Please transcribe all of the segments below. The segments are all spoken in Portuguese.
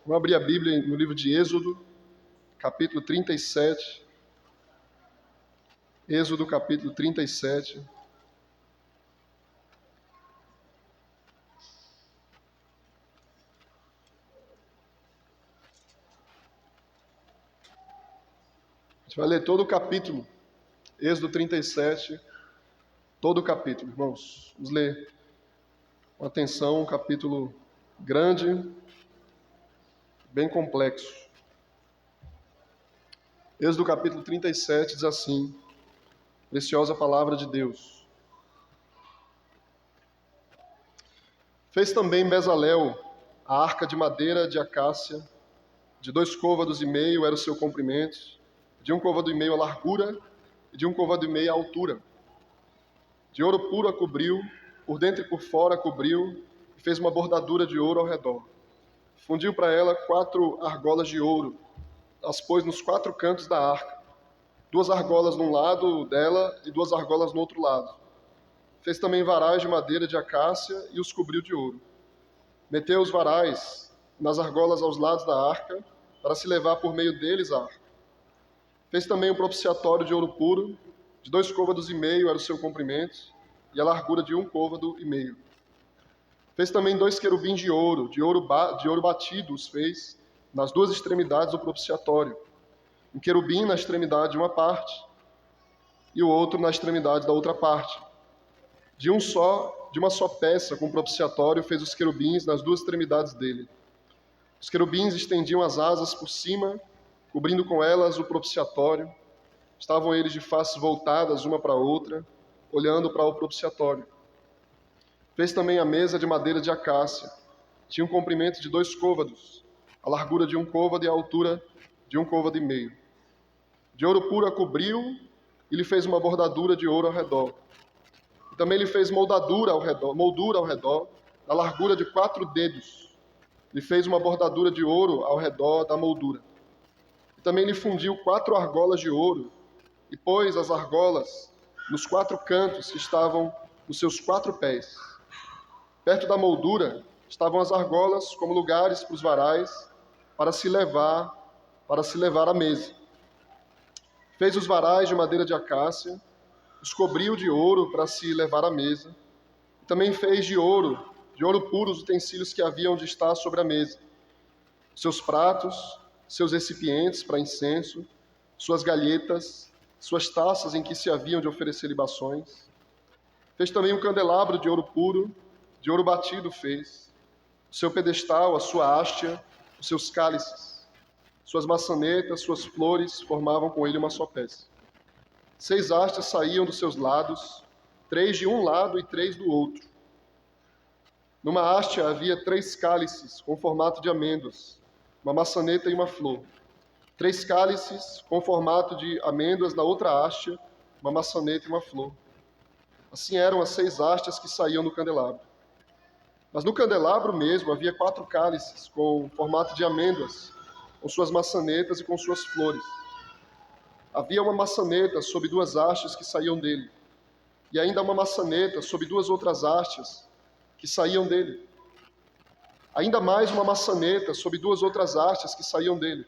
Vamos abrir a Bíblia no livro de Êxodo, capítulo 37. Êxodo, capítulo 37. A gente vai ler todo o capítulo. Êxodo 37, todo o capítulo, irmãos. Vamos ler com atenção, um capítulo grande, bem complexo. Êxodo capítulo 37 diz assim: preciosa palavra de Deus. Fez também Bezalel a arca de madeira de acácia, de 2 côvados e meio era o seu comprimento, de 1 côvado e meio a largura e de 1 côvado e meio a altura. De ouro puro a cobriu, por dentro e por fora a cobriu, e fez uma bordadura de ouro ao redor. Fundiu para ela 4 argolas de ouro, as pôs nos 4 cantos da arca, 2 argolas num lado dela e 2 argolas no outro lado. Fez também varais de madeira de acácia e os cobriu de ouro. Meteu os varais nas argolas aos lados da arca, para se levar por meio deles a arca. Fez também um propiciatório de ouro puro, de 2 côvados e meio era o seu comprimento, e a largura de 1 côvado e meio. Fez também 2 querubins de ouro batido os fez nas 2 extremidades do propiciatório. Um querubim na extremidade de uma parte, e o outro na extremidade da outra parte. De uma só peça com o propiciatório fez os querubins nas 2 extremidades dele. Os querubins estendiam as asas por cima, cobrindo com elas o propiciatório. Estavam eles de faces voltadas uma para a outra, olhando para o propiciatório. Fez também a mesa de madeira de acácia. Tinha um comprimento de 2 côvados, a largura de 1 côvado e a altura de 1 côvado e meio. De ouro puro a cobriu e lhe fez uma bordadura de ouro ao redor. E também lhe fez moldura ao redor, na largura de 4 dedos. Lhe fez uma bordadura de ouro ao redor da moldura. E também lhe fundiu 4 argolas de ouro, e pôs as argolas nos 4 cantos que estavam nos seus 4 pés. Perto da moldura estavam as argolas como lugares para os varais, para se levar à mesa. Fez os varais de madeira de acácia, os cobriu de ouro para se levar à mesa. E também fez de ouro puro os utensílios que haviam de estar sobre a mesa. Seus pratos, seus recipientes para incenso, suas galhetas, suas taças em que se haviam de oferecer libações. Fez também um candelabro de ouro puro, de ouro batido fez. O seu pedestal, a sua haste, os seus cálices, suas maçanetas, suas flores formavam com ele uma só peça. 6 hastes saíam dos seus lados, 3 de um lado e 3 do outro. Numa haste havia 3 cálices com formato de amêndoas, uma maçaneta e uma flor. 3 cálices com formato de amêndoas na outra haste, uma maçaneta e uma flor. Assim eram as 6 hastes que saíam do candelabro. Mas no candelabro mesmo havia 4 cálices com formato de amêndoas, com suas maçanetas e com suas flores. Havia uma maçaneta sob 2 hastes que saíam dele, e ainda uma maçaneta sob 2 outras hastes que saíam dele. Ainda mais uma maçaneta sob 2 outras hastes que saíam dele.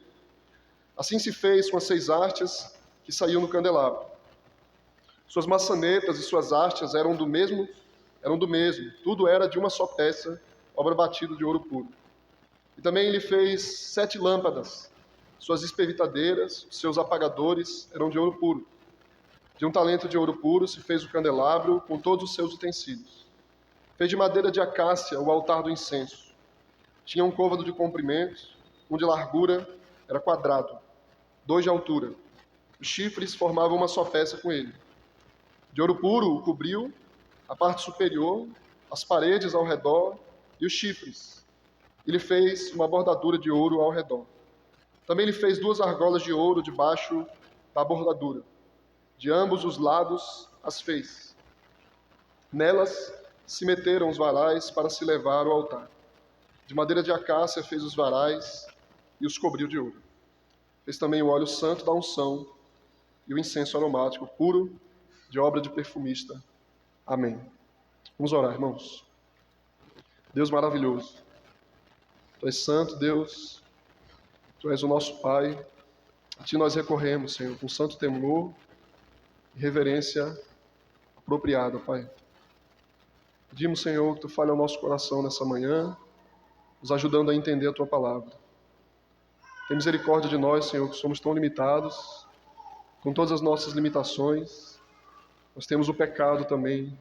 Assim se fez com as 6 hastes que saíam do candelabro. Suas maçanetas e suas hastes eram do mesmo, tudo era de uma só peça, obra batida de ouro puro. E também ele fez 7 lâmpadas, suas espervitadeiras, seus apagadores eram de ouro puro. De 1 talento de ouro puro se fez o candelabro com todos os seus utensílios. Fez de madeira de acácia o altar do incenso. Tinha 1 côvado de comprimento, 1 de largura, era quadrado, 2 de altura. Os chifres formavam uma só peça com ele. De ouro puro o cobriu, a parte superior, as paredes ao redor e os chifres. Ele fez uma bordadura de ouro ao redor. Também lhe fez 2 argolas de ouro debaixo da bordadura. De ambos os lados as fez. Nelas se meteram os varais para se levar ao altar. De madeira de acácia fez os varais e os cobriu de ouro. Fez também o óleo santo da unção e o incenso aromático puro, de obra de perfumista. Amém. Vamos orar, irmãos. Deus maravilhoso. Tu és santo, Deus, Tu és o nosso Pai. A Ti nós recorremos, Senhor, com santo temor e reverência apropriada, Pai. Pedimos, Senhor, que Tu fale ao nosso coração nessa manhã, nos ajudando a entender a Tua palavra. Tem misericórdia de nós, Senhor, que somos tão limitados, com todas as nossas limitações. Nós temos o pecado também,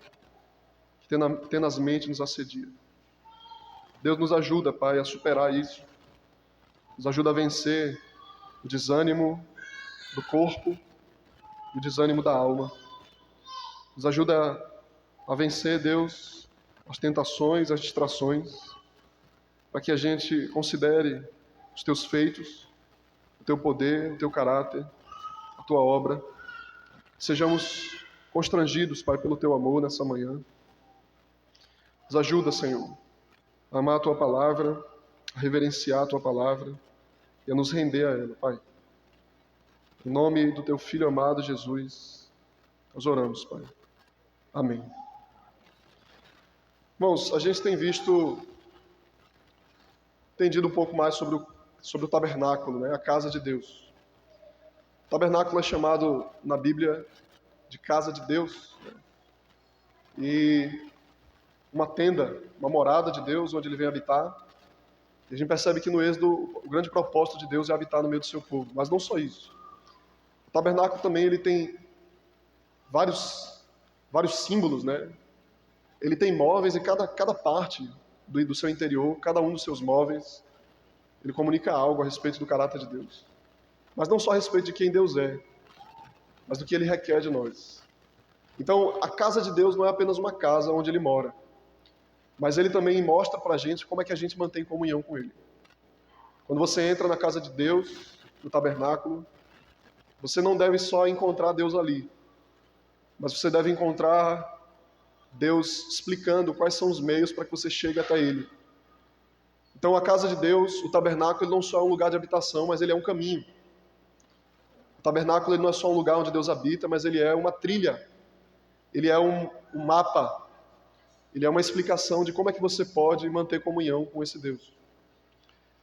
que tenazmente nos assedia. Deus nos ajuda, Pai, a superar isso. Nos ajuda a vencer o desânimo do corpo e o desânimo da alma. Nos ajuda a vencer, Deus, as tentações, as distrações, para que a gente considere os Teus feitos, o Teu poder, o Teu caráter, a Tua obra. Sejamos constrangidos, Pai, pelo Teu amor nessa manhã. Nos ajuda, Senhor, a amar a Tua palavra, a reverenciar a Tua palavra e a nos render a ela, Pai. Em nome do Teu Filho amado, Jesus, nós oramos, Pai. Amém. Irmãos, a gente tem entendido um pouco mais sobre o tabernáculo, né? A casa de Deus. O tabernáculo é chamado na Bíblia de casa de Deus, né? E uma tenda, uma morada de Deus, onde Ele vem habitar. E a gente percebe que no Êxodo o grande propósito de Deus é habitar no meio do seu povo. Mas não só isso. O tabernáculo também ele tem vários símbolos, né? Ele tem móveis e cada parte do seu interior, cada um dos seus móveis, ele comunica algo a respeito do caráter de Deus. Mas não só a respeito de quem Deus é, mas do que Ele requer de nós. Então, a casa de Deus não é apenas uma casa onde Ele mora, mas Ele também mostra para a gente como é que a gente mantém comunhão com Ele. Quando você entra na casa de Deus, no tabernáculo, você não deve só encontrar Deus ali, mas você deve encontrar Deus explicando quais são os meios para que você chegue até Ele. Então, a casa de Deus, o tabernáculo, ele não só é um lugar de habitação, mas ele é um caminho. O tabernáculo ele não é só um lugar onde Deus habita, mas ele é uma trilha. Ele é um mapa. Ele é uma explicação de como é que você pode manter comunhão com esse Deus.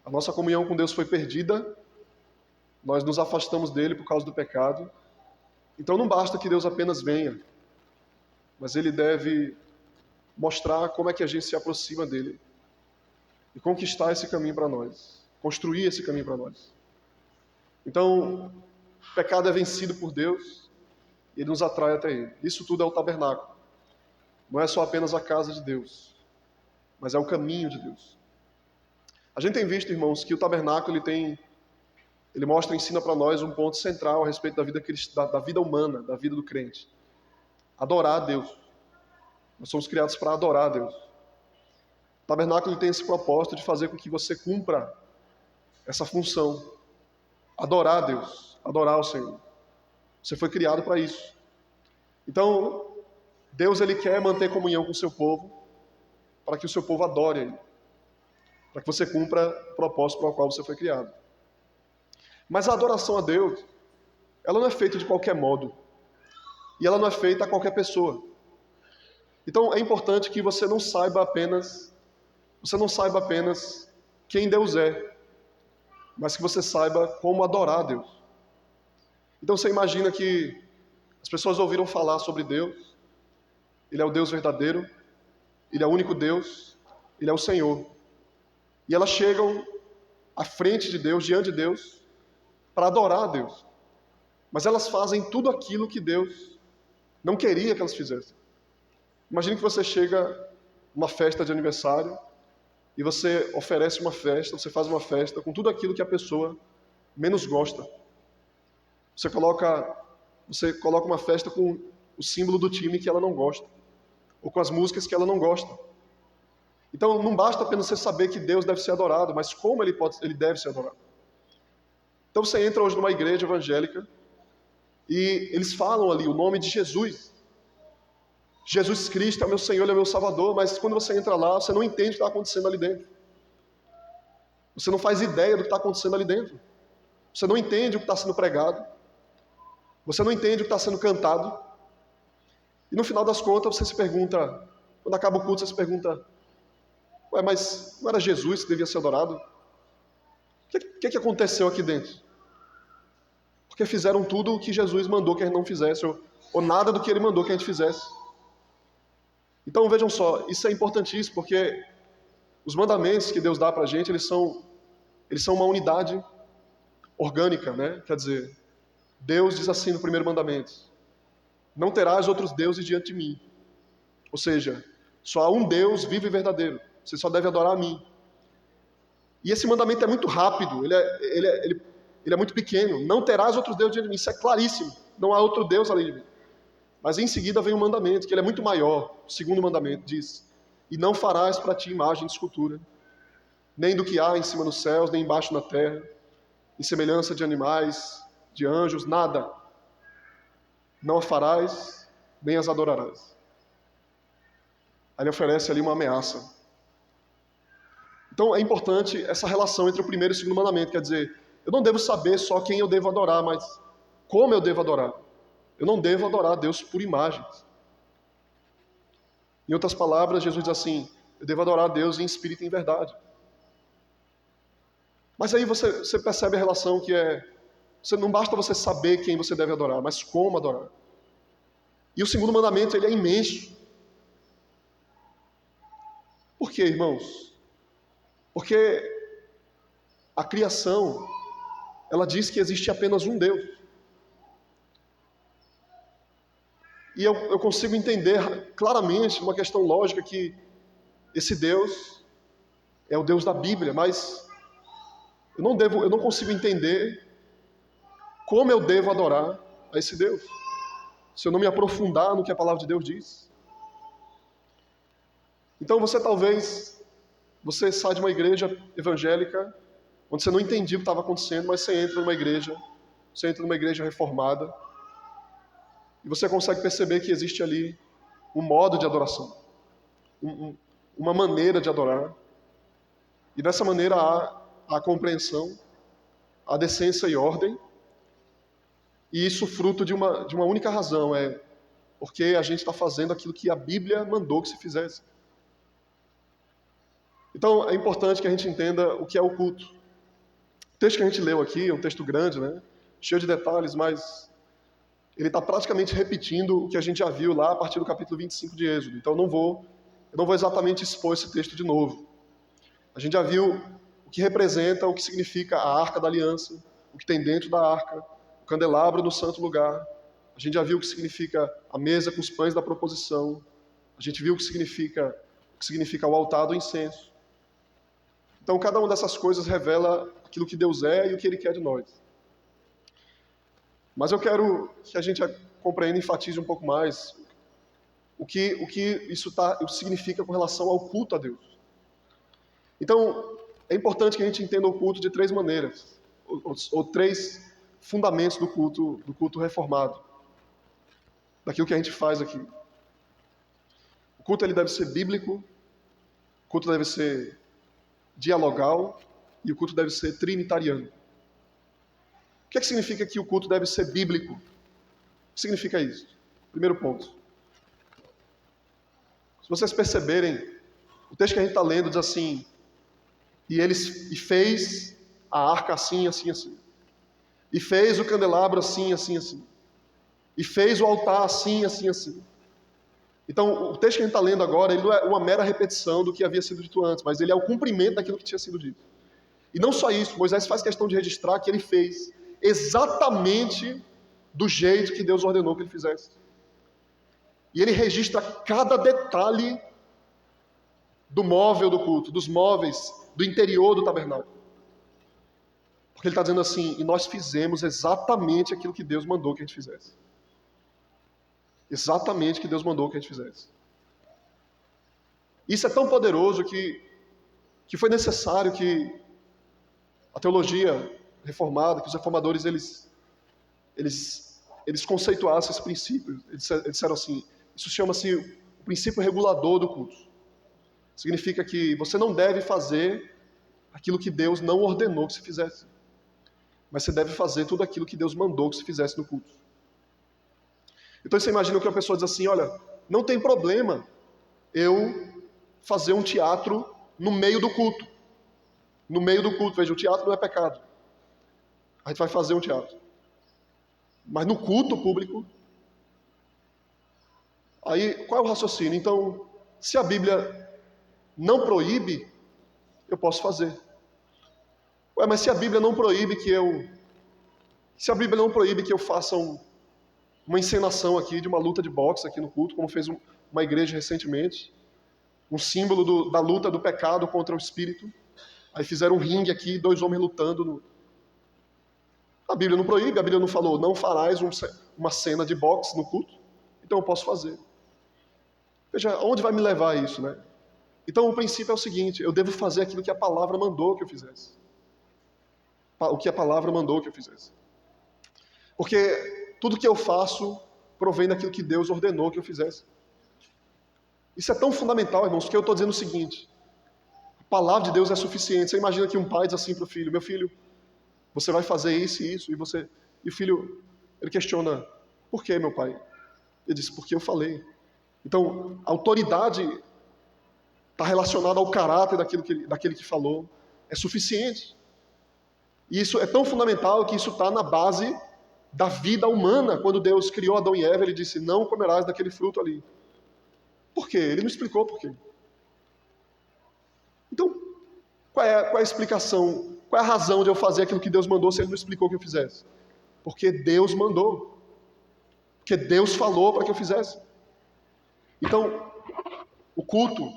A nossa comunhão com Deus foi perdida, nós nos afastamos dele por causa do pecado. Então não basta que Deus apenas venha, mas Ele deve mostrar como é que a gente se aproxima dEle e conquistar esse caminho para nós, construir esse caminho para nós. Então, o pecado é vencido por Deus e Ele nos atrai até Ele. Isso tudo é o tabernáculo. Não é só apenas a casa de Deus, mas é o caminho de Deus. A gente tem visto, irmãos, que o tabernáculo ele mostra e ensina para nós um ponto central a respeito da vida humana, da vida do crente. Adorar a Deus. Nós somos criados para adorar a Deus. O tabernáculo tem esse propósito de fazer com que você cumpra essa função. Adorar a Deus, adorar o Senhor. Você foi criado para isso. Então, Deus ele quer manter comunhão com o seu povo, para que o seu povo adore Ele, para que você cumpra o propósito para o qual você foi criado. Mas a adoração a Deus, ela não é feita de qualquer modo. E ela não é feita a qualquer pessoa. Então é importante que você não saiba apenas quem Deus é, mas que você saiba como adorar a Deus. Então você imagina que as pessoas ouviram falar sobre Deus, Ele é o Deus verdadeiro, Ele é o único Deus, Ele é o Senhor. E elas chegam à frente de Deus, diante de Deus, para adorar a Deus. Mas elas fazem tudo aquilo que Deus não queria que elas fizessem. Imagine que você chega numa festa de aniversário e você oferece uma festa, você faz uma festa com tudo aquilo que a pessoa menos gosta. Você coloca uma festa com o símbolo do time que ela não gosta, ou com as músicas que ela não gosta. Então não basta apenas você saber que Deus deve ser adorado, mas como ele deve ser adorado. Então você entra hoje numa igreja evangélica e eles falam ali o nome de Jesus. Jesus Cristo é meu Senhor, Ele é meu Salvador, mas quando você entra lá, você não entende o que está acontecendo ali dentro. Você não faz ideia do que está acontecendo ali dentro. Você não entende o que está sendo pregado. Você não entende o que está sendo cantado. E no final das contas, você se pergunta, quando acaba o culto, você se pergunta, mas não era Jesus que devia ser adorado? o que aconteceu aqui dentro? Porque fizeram tudo o que Jesus mandou que a gente não fizesse, ou nada do que ele mandou que a gente fizesse. Então vejam só, isso é importantíssimo, porque os mandamentos que Deus dá para a gente, eles são uma unidade orgânica, né? Quer dizer, Deus diz assim no primeiro mandamento: não terás outros deuses diante de mim. Ou seja, só há um Deus vivo e verdadeiro. Você só deve adorar a mim. E esse mandamento é muito rápido, ele é muito pequeno. Não terás outros deuses diante de mim. Isso é claríssimo. Não há outro Deus além de mim. Mas em seguida vem um mandamento, que ele é muito maior. O segundo mandamento diz: e não farás para ti imagem de escultura, nem do que há em cima nos céus, nem embaixo na terra, em semelhança de animais, de anjos, nada. Não a farás, nem as adorarás. Aí ele oferece ali uma ameaça. Então é importante essa relação entre o primeiro e o segundo mandamento. Quer dizer, eu não devo saber só quem eu devo adorar, mas como eu devo adorar. Eu não devo adorar a Deus por imagens. Em outras palavras, Jesus diz assim: eu devo adorar a Deus em espírito e em verdade. Mas aí você percebe a relação que não basta você saber quem você deve adorar, mas como adorar. E o segundo mandamento, ele é imenso. Por quê, irmãos? Porque a criação, ela diz que existe apenas um Deus. E eu consigo entender claramente, numa questão lógica, que esse Deus é o Deus da Bíblia, mas eu não consigo entender como eu devo adorar a esse Deus, se eu não me aprofundar no que a palavra de Deus diz. Então você sai de uma igreja evangélica, onde você não entendia o que estava acontecendo, mas você entra numa igreja reformada, e você consegue perceber que existe ali um modo de adoração, uma maneira de adorar, e dessa maneira há a compreensão, a decência e ordem, e isso fruto de uma única razão, porque a gente está fazendo aquilo que a Bíblia mandou que se fizesse. Então é importante que a gente entenda o que é o culto. O texto que a gente leu aqui é um texto grande, né? Cheio de detalhes, mas ele está praticamente repetindo o que a gente já viu lá a partir do capítulo 25 de Êxodo. Então eu não vou exatamente expor esse texto de novo. A gente já viu o que representa, o que significa a Arca da Aliança, o que tem dentro da Arca, o candelabro no santo lugar. A gente já viu o que significa a mesa com os pães da proposição. A gente viu o que significa o altar do incenso. Então cada uma dessas coisas revela aquilo que Deus é e o que Ele quer de nós. Mas eu quero que a gente compreenda e enfatize um pouco mais o que isso significa com relação ao culto a Deus. Então, é importante que a gente entenda o culto de três maneiras, ou três fundamentos do culto reformado, daquilo que a gente faz aqui. O culto ele deve ser bíblico, o culto deve ser dialogal e o culto deve ser trinitariano. O que significa que o culto deve ser bíblico? O que significa isso? Primeiro ponto. Se vocês perceberem, o texto que a gente está lendo diz assim: e fez a arca assim, assim, assim. E fez o candelabro assim, assim, assim. E fez o altar assim, assim, assim. Então, o texto que a gente está lendo agora, ele não é uma mera repetição do que havia sido dito antes, mas ele é o cumprimento daquilo que tinha sido dito. E não só isso, Moisés faz questão de registrar que ele fez exatamente do jeito que Deus ordenou que ele fizesse. E ele registra cada detalhe do móvel do culto, dos móveis, do interior do tabernáculo. Porque ele está dizendo assim: e nós fizemos exatamente aquilo que Deus mandou que a gente fizesse. Exatamente o que Deus mandou que a gente fizesse. Isso é tão poderoso que foi necessário que a teologia reformada, que os reformadores eles conceituassem esse princípio. Eles disseram assim: isso chama-se o princípio regulador do culto. Significa que você não deve fazer aquilo que Deus não ordenou que se fizesse, mas você deve fazer tudo aquilo que Deus mandou que se fizesse no culto. Então você imagina que uma pessoa diz assim: olha, não tem problema eu fazer um teatro no meio do culto. No meio do culto, veja, o teatro não é pecado. a gente vai fazer um teatro. Mas no culto público, aí qual é o raciocínio? Então, se a Bíblia não proíbe, eu posso fazer. Ué, mas se a Bíblia não proíbe que eu faça uma encenação aqui de uma luta de boxe aqui no culto, como fez uma igreja recentemente, um símbolo da luta do pecado contra o espírito. Aí fizeram um ringue aqui, 2 homens lutando. A Bíblia não proíbe, a Bíblia não falou, não farás uma cena de boxe no culto, então eu posso fazer. Veja, onde vai me levar isso, né? Então o princípio é o seguinte, eu devo fazer aquilo que a palavra mandou que eu fizesse. O que a palavra mandou que eu fizesse. Porque tudo que eu faço provém daquilo que Deus ordenou que eu fizesse. Isso é tão fundamental, irmãos, que eu estou dizendo o seguinte, a palavra de Deus é suficiente. Você imagina que um pai diz assim para o filho, meu filho, você vai fazer isso e isso, e o filho, ele questiona, por que, meu pai? Ele diz, porque eu falei. Então, a autoridade está relacionada ao caráter daquele que falou, é suficiente. E isso é tão fundamental que isso está na base da vida humana. Quando Deus criou Adão e Eva, ele disse, não comerás daquele fruto ali. Por quê? Ele não explicou por quê. Então, qual é a explicação? Qual é a razão de eu fazer aquilo que Deus mandou se ele não explicou que eu fizesse? Porque Deus mandou. Porque Deus falou para que eu fizesse. Então, o culto,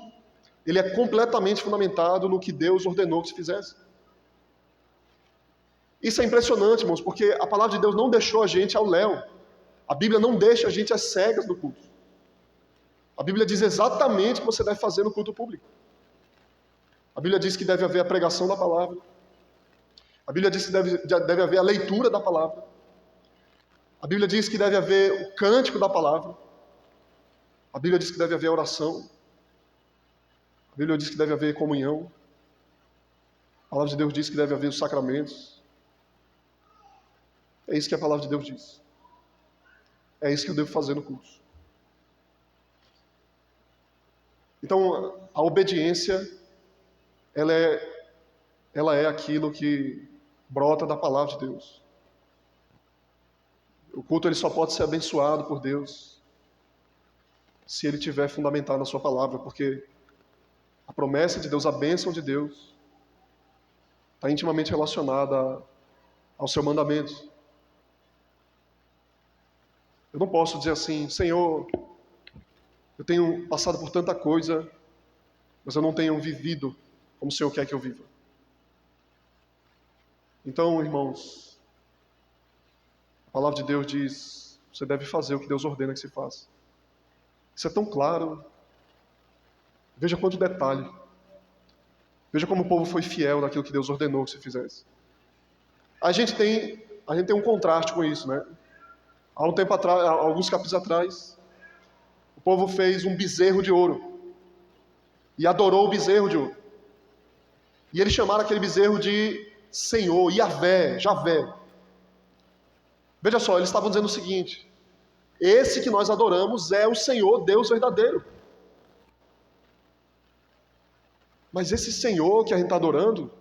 ele é completamente fundamentado no que Deus ordenou que se fizesse. Isso é impressionante, irmãos, porque a palavra de Deus não deixou a gente ao léu. A Bíblia não deixa a gente às cegas no culto. A Bíblia diz exatamente o que você deve fazer no culto público. A Bíblia diz que deve haver a pregação da palavra. A Bíblia diz que deve haver a leitura da palavra. A Bíblia diz que deve haver o cântico da palavra. A Bíblia diz que deve haver a oração. A Bíblia diz que deve haver comunhão. A palavra de Deus diz que deve haver os sacramentos. É isso que a palavra de Deus diz. É isso que eu devo fazer no culto. Então, a obediência, ela é aquilo que brota da palavra de Deus. O culto ele só pode ser abençoado por Deus se ele tiver fundamentado na sua palavra, porque a promessa de Deus, a bênção de Deus, está intimamente relacionada ao seu mandamento. Eu não posso dizer assim, Senhor, eu tenho passado por tanta coisa, mas eu não tenho vivido como o Senhor quer que eu viva. Então, irmãos, a palavra de Deus diz, você deve fazer o que Deus ordena que se faça. Isso é tão claro. Veja quanto detalhe. Veja como o povo foi fiel naquilo que Deus ordenou que se fizesse. A gente tem um contraste com isso, né? Há um tempo atrás, alguns capítulos atrás, o povo fez um bezerro de ouro e adorou o bezerro de ouro. E eles chamaram aquele bezerro de Senhor, Yahvé, Javé. Veja só, eles estavam dizendo o seguinte, esse que nós adoramos é o Senhor, Deus verdadeiro. Mas esse Senhor que a gente está adorando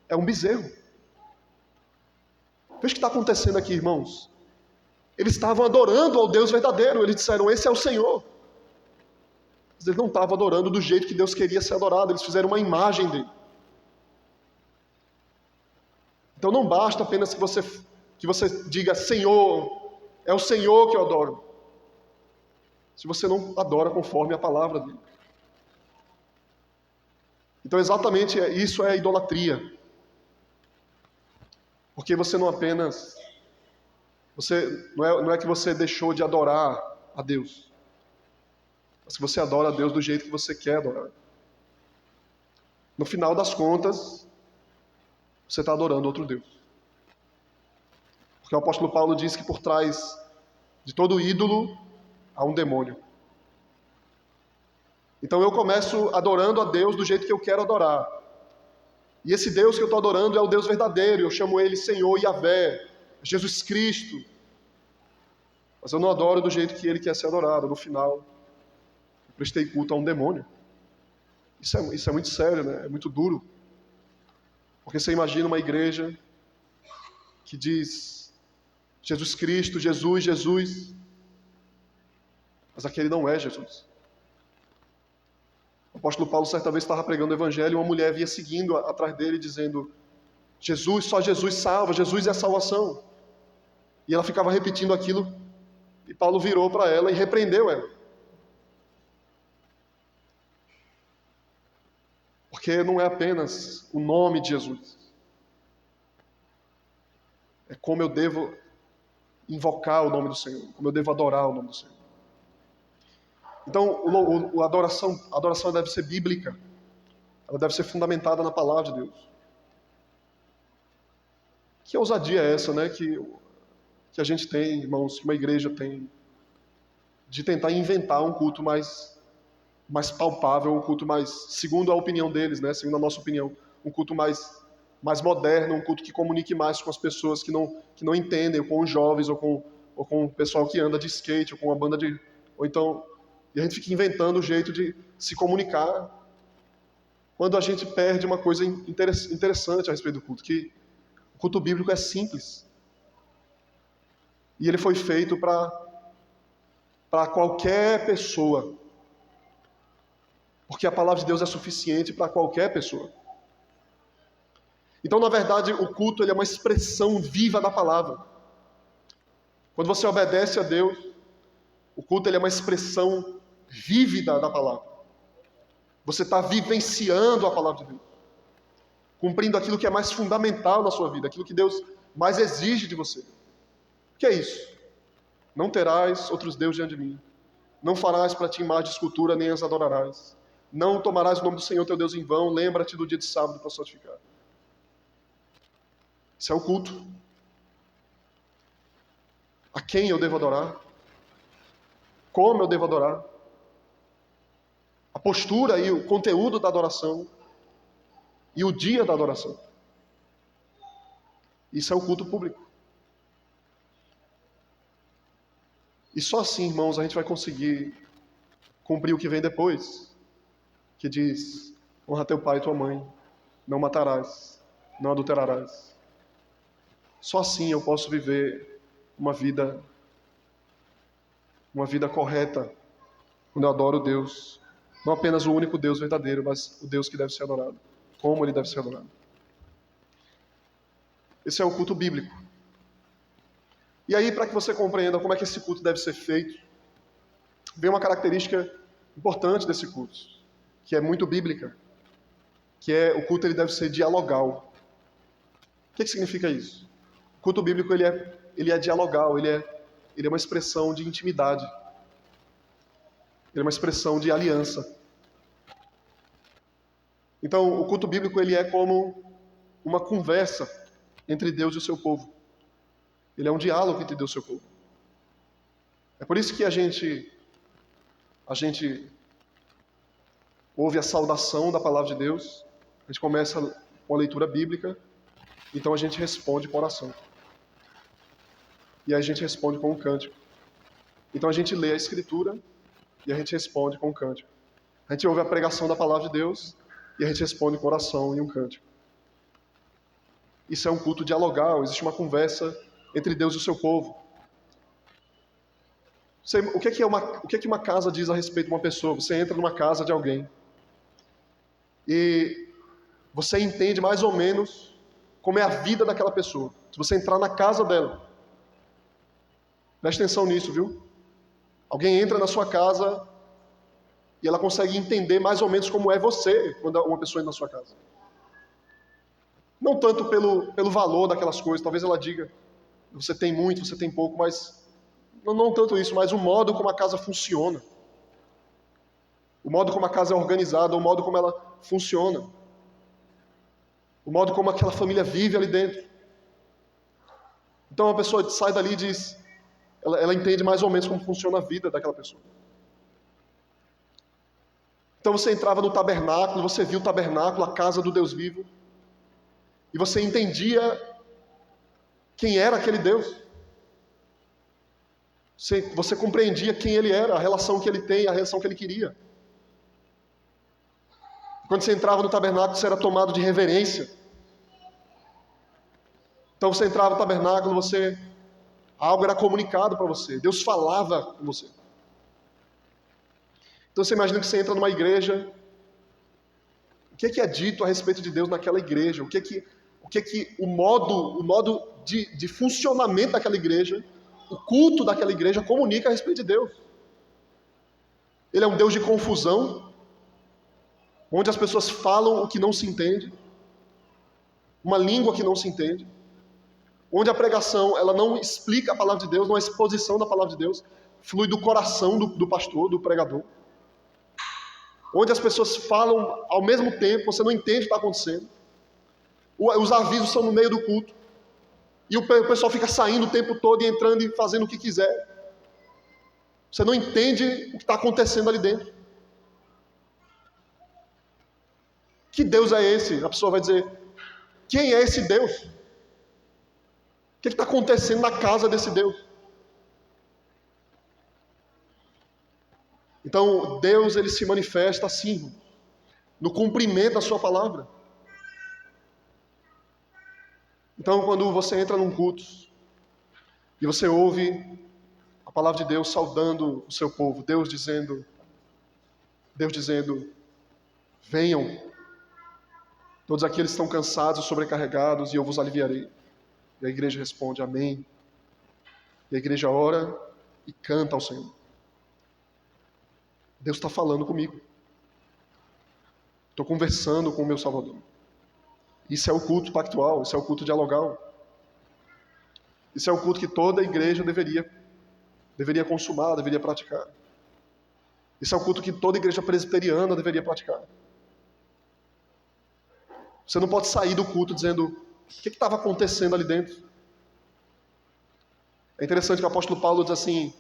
é um bezerro. Veja o que está acontecendo aqui, irmãos. Eles estavam adorando ao Deus verdadeiro. Eles disseram, esse é o Senhor. Mas eles não estavam adorando do jeito que Deus queria ser adorado. Eles fizeram uma imagem dele. Então não basta apenas que você diga, Senhor, é o Senhor que eu adoro. Se você não adora conforme a palavra dele. Então exatamente isso é idolatria. Porque você não apenas... não é que você deixou de adorar a Deus. Mas que você adora a Deus do jeito que você quer adorar. No final das contas, você está adorando outro Deus. Porque o apóstolo Paulo diz que por trás de todo ídolo há um demônio. Então eu começo adorando a Deus do jeito que eu quero adorar. E esse Deus que eu estou adorando é o Deus verdadeiro. Eu chamo ele Senhor Yahvé, Jesus Cristo. Mas eu não adoro do jeito que ele quer ser adorado. No final, eu prestei culto a um demônio. Isso é muito sério, né? É muito duro. Porque você imagina uma igreja que diz Jesus Cristo, Jesus, Jesus, mas aquele não é Jesus. O apóstolo Paulo certa vez estava pregando o evangelho e uma mulher vinha seguindo atrás dele dizendo: Jesus, só Jesus salva, Jesus é a salvação. E ela ficava repetindo aquilo e Paulo virou para ela e repreendeu ela. Porque não é apenas o nome de Jesus. É como eu devo invocar o nome do Senhor, como eu devo adorar o nome do Senhor. Então, a adoração deve ser bíblica. Ela deve ser fundamentada na palavra de Deus. Que ousadia é essa, né, que a gente tem, irmãos, que uma igreja tem, de tentar inventar um culto mais palpável, um culto mais, segundo a opinião deles, né, segundo a nossa opinião, um culto mais moderno, um culto que comunique mais com as pessoas que não entendem, ou com os jovens, ou com o pessoal que anda de skate, ou com uma banda de... Ou então, e a gente fica inventando o jeito de se comunicar, quando a gente perde uma coisa interessante a respeito do culto, que o culto bíblico é simples. E ele foi feito para qualquer pessoa. Porque a palavra de Deus é suficiente para qualquer pessoa. Então, na verdade, o culto ele é uma expressão viva da palavra. Quando você obedece a Deus, o culto ele é uma expressão vívida da palavra. Você está vivenciando a palavra de Deus. Cumprindo aquilo que é mais fundamental na sua vida, aquilo que Deus mais exige de você. O que é isso? Não terás outros deuses diante de mim. Não farás para ti imagem de escultura, nem as adorarás. Não tomarás o nome do Senhor teu Deus em vão. Lembra-te do dia de sábado para santificar. Isso é o culto. A quem eu devo adorar? Como eu devo adorar? A postura e o conteúdo da adoração. E o dia da adoração. Isso é o culto público. E só assim, irmãos, a gente vai conseguir cumprir o que vem depois. Que diz: honra teu pai e tua mãe. Não matarás. Não adulterarás. Só assim eu posso viver uma vida correta, quando eu adoro Deus. Não apenas o único Deus verdadeiro, mas o Deus que deve ser adorado. Como ele deve ser adorado. Esse é o culto bíblico. E aí, para que você compreenda como é que esse culto deve ser feito, vem uma característica importante desse culto, que é muito bíblica, que é o culto ele deve ser dialogal. O que significa isso? O culto bíblico ele é dialogal, ele é uma expressão de intimidade. Ele é uma expressão de aliança. Então, o culto bíblico ele é como uma conversa entre Deus e o seu povo. Ele é um diálogo entre Deus e o seu povo. É por isso que a gente ouve a saudação da palavra de Deus, a gente começa com a leitura bíblica, então a gente responde com oração. E aí a gente responde com um cântico. Então a gente lê a Escritura e a gente responde com um cântico. A gente ouve a pregação da palavra de Deus e a gente responde com oração e um cântico. Isso é um culto dialogal, existe uma conversa entre Deus e o seu povo. O que é que uma casa diz a respeito de uma pessoa? Você entra numa casa de alguém e você entende mais ou menos como é a vida daquela pessoa. Se você entrar na casa dela, preste atenção nisso, viu? Alguém entra na sua casa e ela consegue entender mais ou menos como é você quando uma pessoa entra na sua casa. Não tanto pelo valor daquelas coisas, talvez ela diga, você tem muito, você tem pouco, mas não tanto isso, mas o modo como a casa funciona. O modo como a casa é organizada, o modo como ela funciona. O modo como aquela família vive ali dentro. Então a pessoa sai dali e diz, ela entende mais ou menos como funciona a vida daquela pessoa. Então você entrava no tabernáculo, você via o tabernáculo, a casa do Deus vivo, e você entendia quem era aquele Deus. Você compreendia quem ele era, a relação que ele tem, a relação que ele queria. Quando você entrava no tabernáculo, você era tomado de reverência. Então você entrava no tabernáculo, algo era comunicado para você, Deus falava com você. Então você imagina que você entra numa igreja, o que é dito a respeito de Deus naquela igreja? O modo de funcionamento daquela igreja, o culto daquela igreja comunica a respeito de Deus. Ele é um Deus de confusão, onde as pessoas falam o que não se entende, uma língua que não se entende, onde a pregação ela não explica a palavra de Deus, não é exposição da palavra de Deus, flui do coração do pastor, do pregador, onde as pessoas falam ao mesmo tempo, você não entende o que está acontecendo, os avisos são no meio do culto, e o pessoal fica saindo o tempo todo e entrando e fazendo o que quiser. Você não entende o que está acontecendo ali dentro. Que Deus é esse? A pessoa vai dizer, quem é esse Deus? O que está acontecendo na casa desse Deus? Então, Deus ele se manifesta assim, no cumprimento da sua palavra. Então, quando você entra num culto e você ouve a palavra de Deus saudando o seu povo, Deus dizendo, venham, todos aqueles que estão cansados e sobrecarregados, e eu vos aliviarei. E a igreja responde, amém. E a igreja ora e canta ao Senhor. Deus está falando comigo. Estou conversando com o meu Salvador. Isso é o culto pactual, isso é o culto dialogal. Isso é o culto que toda igreja deveria consumar, deveria praticar. Isso é o culto que toda igreja presbiteriana deveria praticar. Você não pode sair do culto dizendo o que estava acontecendo ali dentro. É interessante que o apóstolo Paulo diz assim,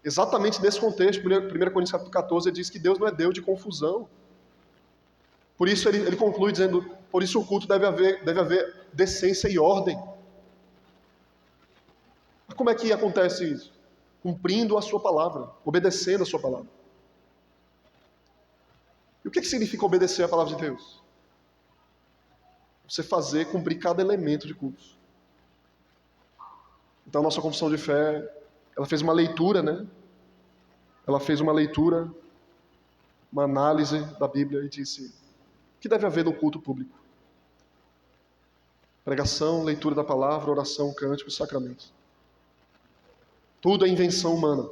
exatamente nesse contexto, 1 Coríntios capítulo 14, ele diz que Deus não é Deus de confusão. Por isso ele conclui dizendo, por isso o culto deve haver decência e ordem. Mas como é que acontece isso? Cumprindo a sua palavra, obedecendo a sua palavra. E o que significa obedecer a palavra de Deus? Você cumprir cada elemento de culto. Então a nossa confissão de fé, ela fez uma leitura, né? Ela fez uma leitura, uma análise da Bíblia e disse, o que deve haver no culto público? Pregação, leitura da palavra, oração, cântico e sacramentos. Tudo é invenção humana.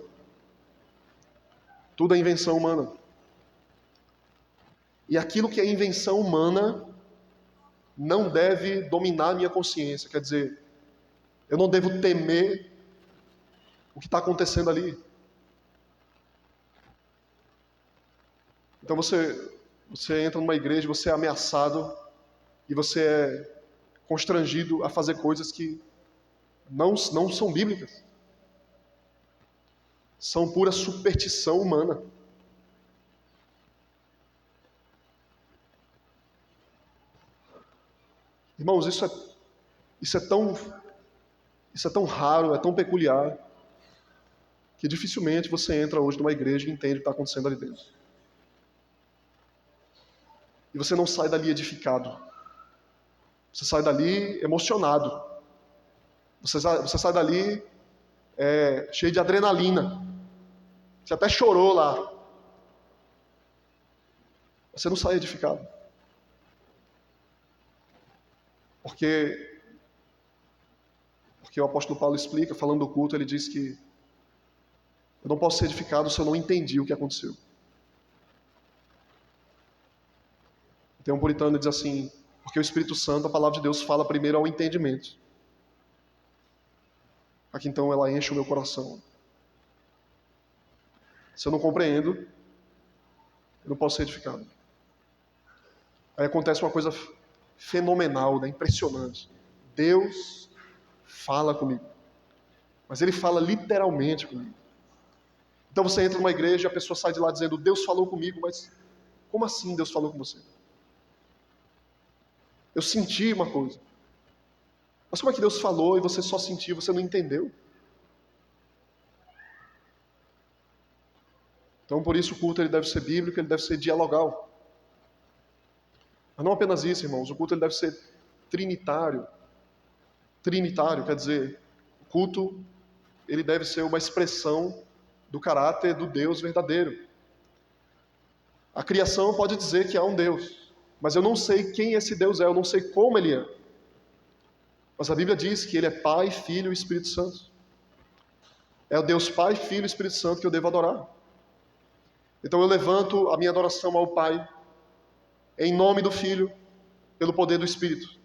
Tudo é invenção humana. E aquilo que é invenção humana não deve dominar a minha consciência. Quer dizer, eu não devo temer o que está acontecendo ali. Então você entra numa igreja, você é ameaçado e você é constrangido a fazer coisas que não são bíblicas. São pura superstição humana. Irmãos, isso é tão raro, é tão peculiar, que dificilmente você entra hoje numa igreja e entende o que está acontecendo ali dentro. E você não sai dali edificado. Você sai dali emocionado. Você sai dali cheio de adrenalina. Você até chorou lá. Você não sai edificado. Porque o apóstolo Paulo explica, falando do culto, ele diz que eu não posso ser edificado se eu não entendi o que aconteceu. Tem um puritano que diz assim, porque o Espírito Santo, a palavra de Deus, fala primeiro ao entendimento. Aqui então ela enche o meu coração. Se eu não compreendo, eu não posso ser edificado. Aí acontece uma coisa fenomenal, né? Impressionante. Deus fala comigo. Mas Ele fala literalmente comigo. Então você entra numa igreja e a pessoa sai de lá dizendo, Deus falou comigo, mas como assim Deus falou com você? Eu senti uma coisa. Mas como é que Deus falou e você só sentiu, você não entendeu? Então por isso o culto ele deve ser bíblico, ele deve ser dialogal. Mas não apenas isso, irmãos, o culto ele deve ser trinitário. trinitário, quer dizer, o culto ele deve ser uma expressão do caráter do Deus verdadeiro. A criação pode dizer que há um Deus, mas eu não sei quem esse Deus é, eu não sei como ele é. Mas a Bíblia diz que ele é Pai, Filho e Espírito Santo. É o Deus Pai, Filho e Espírito Santo que eu devo adorar. Então eu levanto a minha adoração ao Pai, em nome do Filho, pelo poder do Espírito.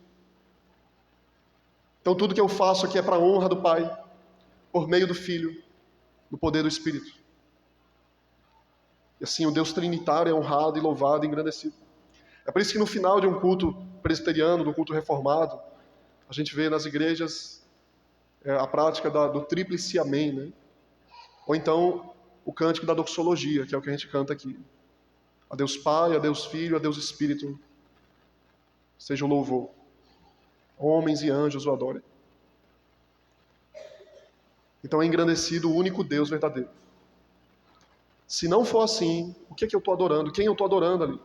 Então tudo que eu faço aqui é para a honra do Pai, por meio do Filho, no poder do Espírito. E assim o Deus trinitário é honrado e louvado e engrandecido. É por isso que no final de um culto presbiteriano, do culto reformado, a gente vê nas igrejas a prática do tríplice amém, né? Ou então o cântico da doxologia, que é o que a gente canta aqui. A Deus Pai, a Deus Filho, a Deus Espírito, seja o louvor. Homens e anjos o adorem. Então é engrandecido o único Deus verdadeiro. Se não for assim, o que é que eu estou adorando? Quem eu estou adorando ali?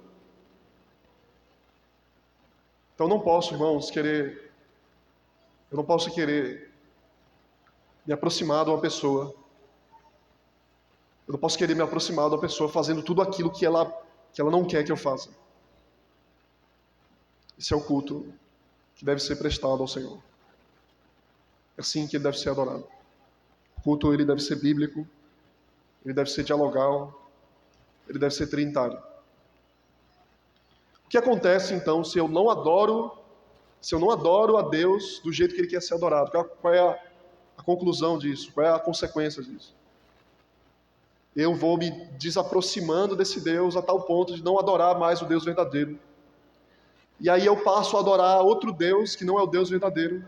Então eu não posso, irmãos, eu não posso querer me aproximar de uma pessoa. Eu não posso querer me aproximar de uma pessoa fazendo tudo aquilo que ela não quer que eu faça. Esse é o culto que deve ser prestado ao Senhor. É assim que ele deve ser adorado. O culto ele deve ser bíblico, ele deve ser dialogal, ele deve ser trinitário. O que acontece então se eu não adoro a Deus do jeito que ele quer ser adorado? Qual é a conclusão disso? Qual é a consequência disso? Eu vou me desaproximando desse Deus a tal ponto de não adorar mais o Deus verdadeiro. E aí eu passo a adorar outro Deus que não é o Deus verdadeiro.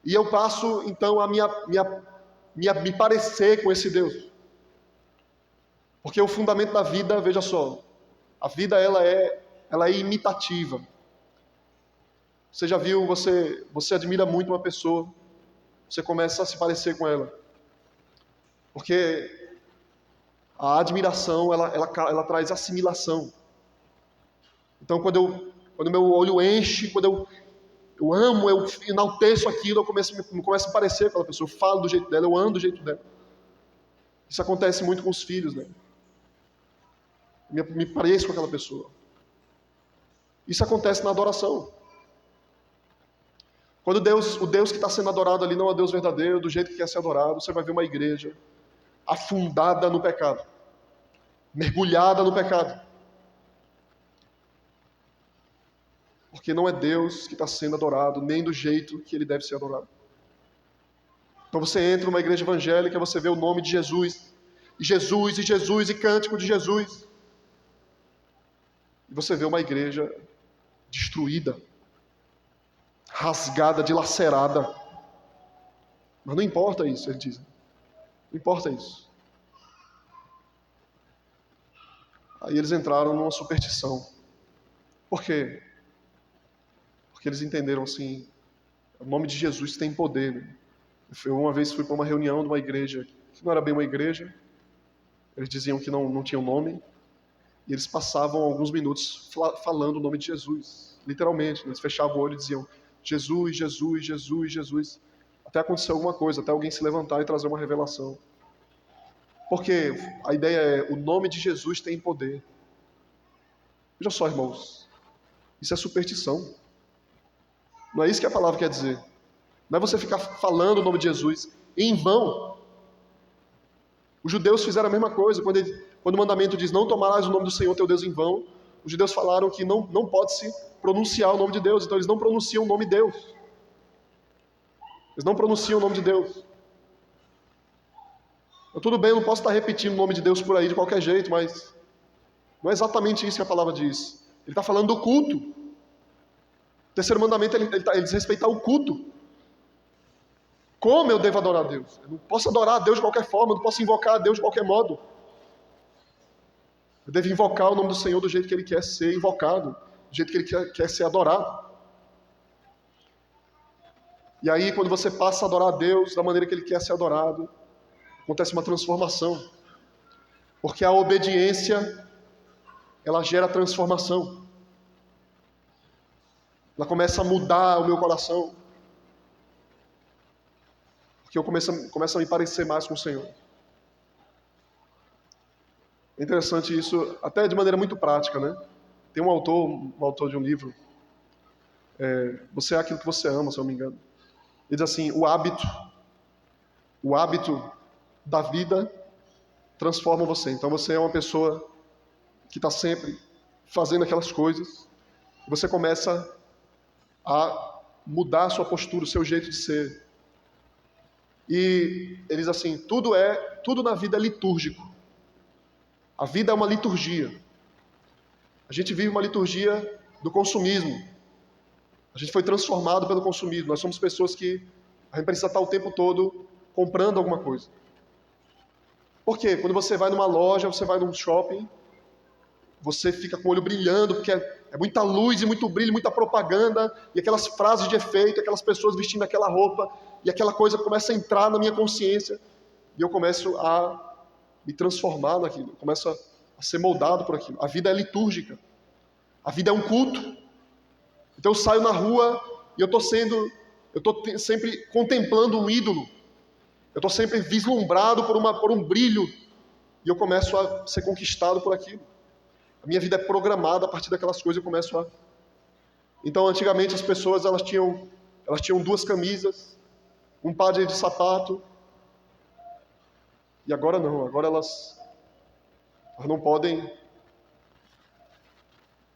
E eu passo então a me parecer com esse Deus. Porque o fundamento da vida, veja só, a vida ela é imitativa. Você já viu, você admira muito uma pessoa, você começa a se parecer com ela. Porque a admiração, ela traz assimilação. Então, quando meu olho enche, quando eu amo, eu enalteço aquilo, eu começo a parecer com aquela pessoa, eu falo do jeito dela, eu ando do jeito dela. Isso acontece muito com os filhos, né? Me pareço com aquela pessoa. Isso acontece na adoração. Quando o Deus que está sendo adorado ali não é o Deus verdadeiro, do jeito que quer ser adorado, você vai ver uma igreja afundada no pecado, mergulhada no pecado. Porque não é Deus que está sendo adorado, nem do jeito que ele deve ser adorado. Então você entra numa igreja evangélica, você vê o nome de Jesus, e Jesus, e Jesus, e cântico de Jesus. E você vê uma igreja destruída, rasgada, dilacerada. Mas não importa isso, ele diz. Não importa isso. Aí eles entraram numa superstição. Por quê? Porque eles entenderam assim, o nome de Jesus tem poder. Né? Eu uma vez fui para uma reunião de uma igreja, que não era bem uma igreja, eles diziam que não tinha um nome, e eles passavam alguns minutos falando o nome de Jesus, literalmente, né? Eles fechavam o olho e diziam, Jesus, Jesus, Jesus, Jesus, até acontecer alguma coisa, até alguém se levantar e trazer uma revelação. Porque a ideia é, o nome de Jesus tem poder. Veja só, irmãos, isso é superstição. Não é isso que a palavra quer dizer. Não é você ficar falando o nome de Jesus em vão. Os judeus fizeram a mesma coisa. Quando o mandamento diz, não tomarás o nome do Senhor teu Deus em vão, os judeus falaram que não pode se pronunciar o nome de Deus. Então eles não pronunciam o nome de Deus. Eles não pronunciam o nome de Deus. Então, tudo bem, eu não posso estar repetindo o nome de Deus por aí de qualquer jeito, mas não é exatamente isso que a palavra diz. Ele está falando do culto. O terceiro mandamento, ele diz respeitar o culto. Como eu devo adorar a Deus? Eu não posso adorar a Deus de qualquer forma, eu não posso invocar a Deus de qualquer modo. Eu devo invocar o nome do Senhor do jeito que Ele quer ser invocado, do jeito que Ele quer ser adorado. E aí, quando você passa a adorar a Deus da maneira que Ele quer ser adorado, acontece uma transformação. Porque a obediência, ela gera transformação. Ela começa a mudar o meu coração. Porque eu começo a me parecer mais com o Senhor. É interessante isso, até de maneira muito prática, né? Tem um autor de um livro, Você é aquilo que você ama, se eu não me engano. Ele diz assim, o hábito da vida transforma você. Então você é uma pessoa que está sempre fazendo aquelas coisas, e você começa a mudar a sua postura, o seu jeito de ser. E ele diz assim, tudo na vida é litúrgico. A vida é uma liturgia. A gente vive uma liturgia do consumismo. A gente foi transformado pelo consumismo. Nós somos pessoas que a gente precisa estar o tempo todo comprando alguma coisa. Por quê? Quando você vai numa loja, você vai num shopping, você fica com o olho brilhando, porque é muita luz e muito brilho, muita propaganda, e aquelas frases de efeito, aquelas pessoas vestindo aquela roupa, e aquela coisa começa a entrar na minha consciência, e eu começo a me transformar naquilo, eu começo a ser moldado por aquilo. A vida é litúrgica, a vida é um culto. Então eu saio na rua e eu estou sempre contemplando um ídolo, eu estou sempre vislumbrado por um brilho, e eu começo a ser conquistado por aquilo. A minha vida é programada a partir daquelas coisas, eu começo a... Então, antigamente as pessoas elas tinham 2 camisas, um par de sapato, e agora não, agora elas não podem,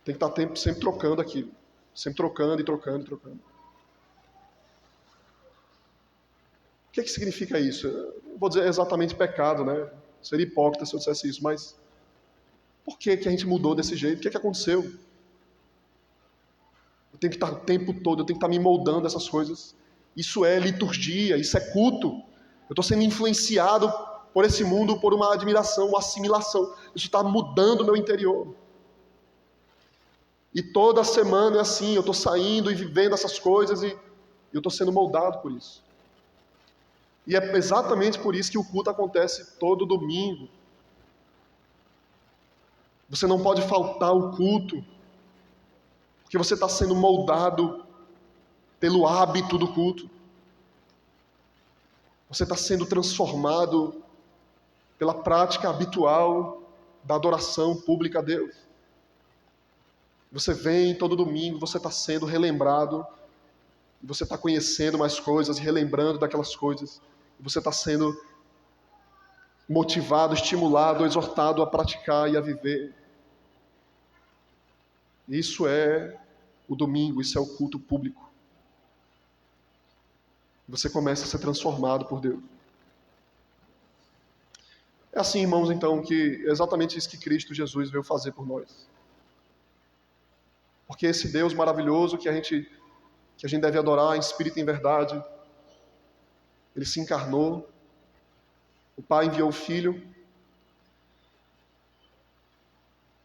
tem que estar sempre trocando aquilo, sempre trocando e trocando e trocando. O que significa isso? Eu não vou dizer exatamente pecado, né? Seria hipócrita se eu dissesse isso, mas por que a gente mudou desse jeito? O que aconteceu? Eu tenho que estar o tempo todo, eu tenho que estar me moldando essas coisas. Isso é liturgia, isso é culto. Eu estou sendo influenciado por esse mundo, por uma admiração, uma assimilação. Isso está mudando o meu interior. E toda semana é assim, eu estou saindo e vivendo essas coisas e eu estou sendo moldado por isso. E é exatamente por isso que o culto acontece todo domingo. Você não pode faltar ao culto, porque você está sendo moldado pelo hábito do culto. Você está sendo transformado pela prática habitual da adoração pública a Deus. Você vem todo domingo, você está sendo relembrado, e você está conhecendo mais coisas, relembrando daquelas coisas, e você está sendo motivado, estimulado, exortado a praticar e a viver. Isso é o domingo, isso é o culto público. Você começa a ser transformado por Deus. É assim, irmãos, então, que é exatamente isso que Cristo Jesus veio fazer por nós. Porque esse Deus maravilhoso que a gente deve adorar em espírito e em verdade, Ele se encarnou, o Pai enviou o Filho,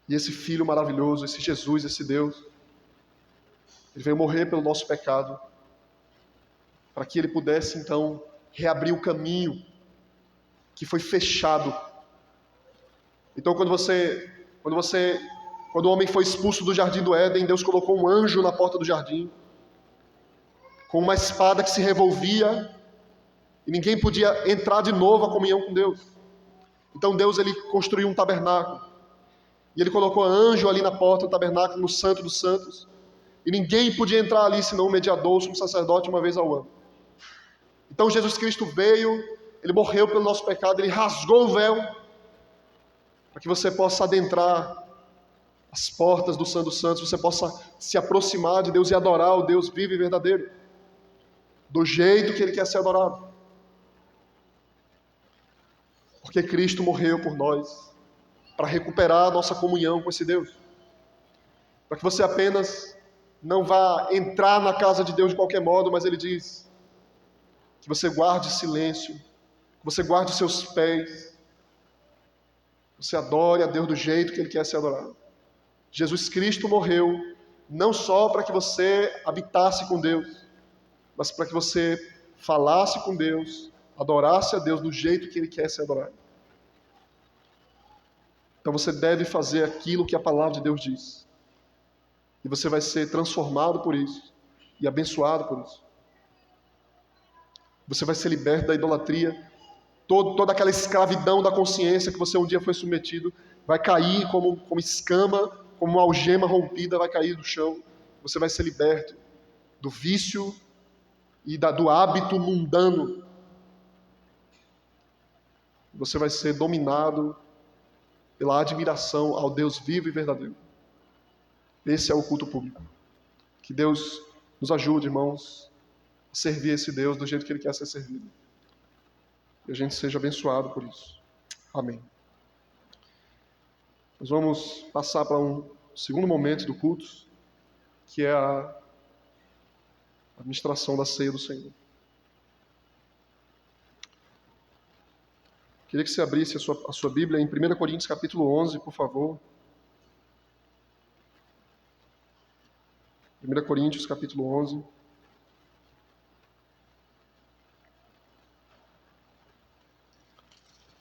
e esse Filho maravilhoso, esse Jesus, esse Deus, Ele veio morrer pelo nosso pecado, para que Ele pudesse, então, reabrir o caminho que foi fechado. Então, quando o homem foi expulso do jardim do Éden, Deus colocou um anjo na porta do jardim, com uma espada que se revolvia, e ninguém podia entrar de novo à comunhão com Deus. Então Deus ele construiu um tabernáculo, e Ele colocou anjo ali na porta do tabernáculo, no Santo dos Santos, e ninguém podia entrar ali senão o mediador, o sumo sacerdote, uma vez ao ano. Então Jesus Cristo veio, Ele morreu pelo nosso pecado, Ele rasgou o véu, para que você possa adentrar as portas do Santo dos Santos, você possa se aproximar de Deus e adorar o Deus vivo e verdadeiro, do jeito que Ele quer ser adorado. Porque Cristo morreu por nós, para recuperar a nossa comunhão com esse Deus. Para que você apenas não vá entrar na casa de Deus de qualquer modo, mas Ele diz que você guarde silêncio, que você guarde os seus pés, você adore a Deus do jeito que Ele quer ser adorado. Jesus Cristo morreu não só para que você habitasse com Deus, mas para que você falasse com Deus, adorasse a Deus do jeito que Ele quer ser adorado. Então você deve fazer aquilo que a palavra de Deus diz. E você vai ser transformado por isso e abençoado por isso. Você vai ser liberto da idolatria. Toda aquela escravidão da consciência que você um dia foi submetido vai cair como escama, como uma algema rompida, vai cair do chão. Você vai ser liberto do vício e do hábito mundano. Você vai ser dominado pela admiração ao Deus vivo e verdadeiro. Esse é o culto público. Que Deus nos ajude, irmãos, a servir esse Deus do jeito que Ele quer ser servido. E a gente seja abençoado por isso. Amém. Nós vamos passar para um segundo momento do culto, que é a administração da ceia do Senhor. Queria que você abrisse a sua Bíblia em 1 Coríntios capítulo 11, por favor. 1 Coríntios capítulo 11.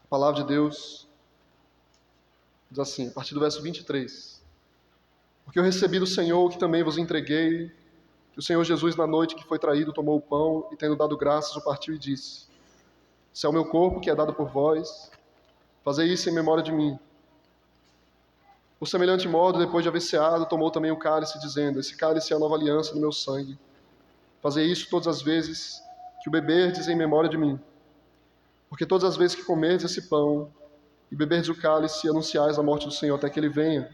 A palavra de Deus diz assim, a partir do verso 23. Porque eu recebi do Senhor o que também vos entreguei, que o Senhor Jesus, na noite que foi traído, tomou o pão e, tendo dado graças, o partiu e disse: Esse é o meu corpo que é dado por vós, fazei isso em memória de mim. Por semelhante modo, depois de haver ceado, tomou também o cálice, dizendo: Esse cálice é a nova aliança no meu sangue. Fazei isso todas as vezes que o beberdes em memória de mim. Porque todas as vezes que comerdes esse pão e beberdes o cálice, anunciais a morte do Senhor até que Ele venha.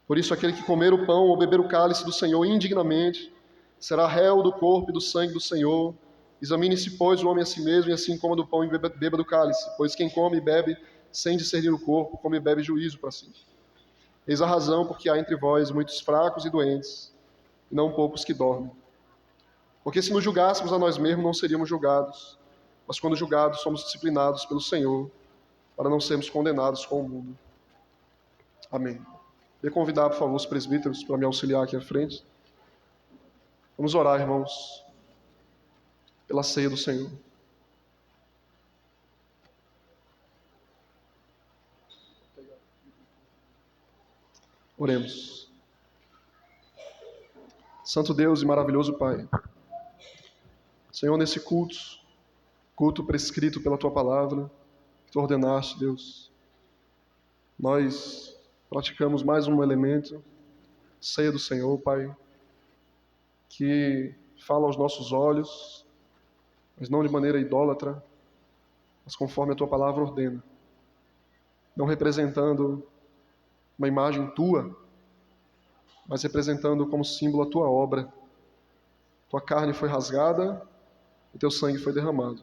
Por isso, aquele que comer o pão ou beber o cálice do Senhor indignamente, será réu do corpo e do sangue do Senhor. Examine-se, pois, o homem a si mesmo, e assim coma do pão e beba do cálice. Pois quem come e bebe, sem discernir o corpo, come e bebe juízo para si. Eis a razão porque há entre vós muitos fracos e doentes, e não poucos que dormem. Porque se nos julgássemos a nós mesmos, não seríamos julgados. Mas quando julgados, somos disciplinados pelo Senhor, para não sermos condenados com o mundo. Amém. Queria convidar, por favor, os presbíteros para me auxiliar aqui à frente. Vamos orar, irmãos, pela ceia do Senhor. Oremos. Santo Deus e maravilhoso Pai, Senhor, nesse culto prescrito pela Tua palavra, que Tu ordenaste, Deus, nós praticamos mais um elemento, ceia do Senhor, Pai, que fala aos nossos olhos, mas não de maneira idólatra, mas conforme a Tua palavra ordena, não representando uma imagem Tua, mas representando como símbolo a Tua obra. Tua carne foi rasgada e Teu sangue foi derramado.